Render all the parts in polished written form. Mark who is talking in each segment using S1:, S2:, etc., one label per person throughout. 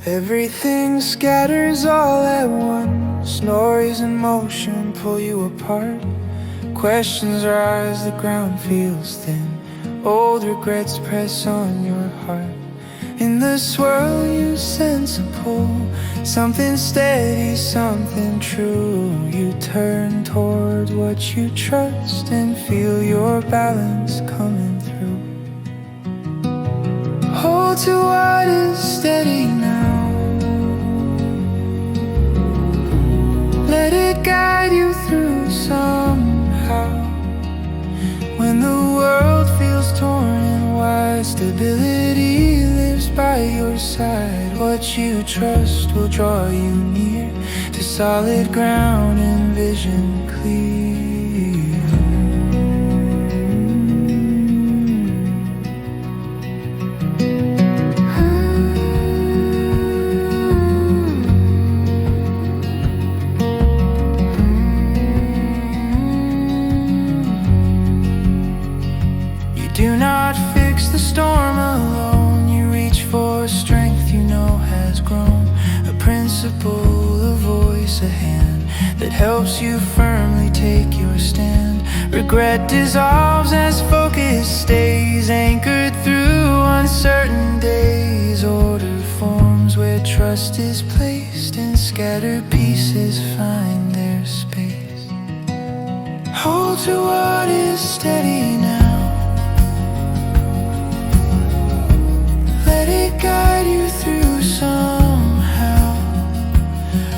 S1: Everything scatters all at once. Noise and motion pull you apart. Questions rise, the ground feels thin. Old regrets press on your heart. In the swirl you sense a pull, something steady, something true. You turn towards what you trust and feel your balance coming through. Hold to what is steady now. Let it guide you through somehow. When the world feels torn and wide, stability lives by your side. What you trust will draw you near to solid ground and vision clear. Do not fix the storm alone. You reach for strength you know has grown. A principle, a voice, a hand that helps you firmly take your stand. Regret dissolves as focus stays anchored through uncertain days. Order forms where trust is placed and scattered pieces find their space. Hold to what is steady now. Let it guide you through somehow.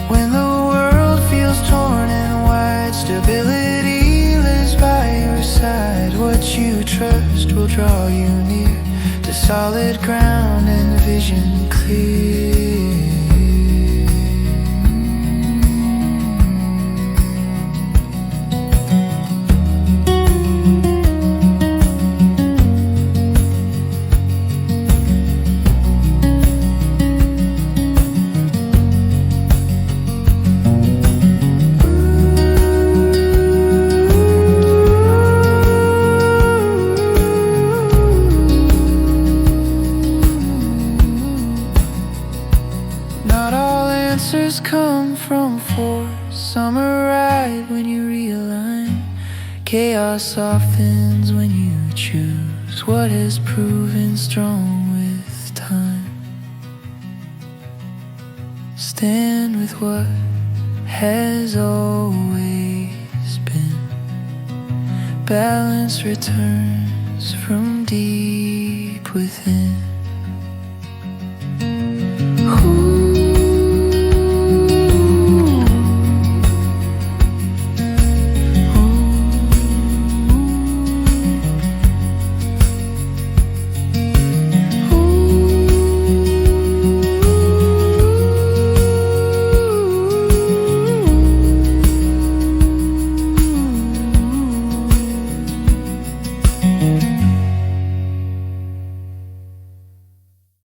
S1: When the world feels torn and wide, stability lives by your side. What you trust will draw you near to solid ground and vision clear. Not all answers come from force. Some arrive when you realign. Chaos softens when you choose what has proven strong with time. Stand with what has always been. Balance returns from deep within.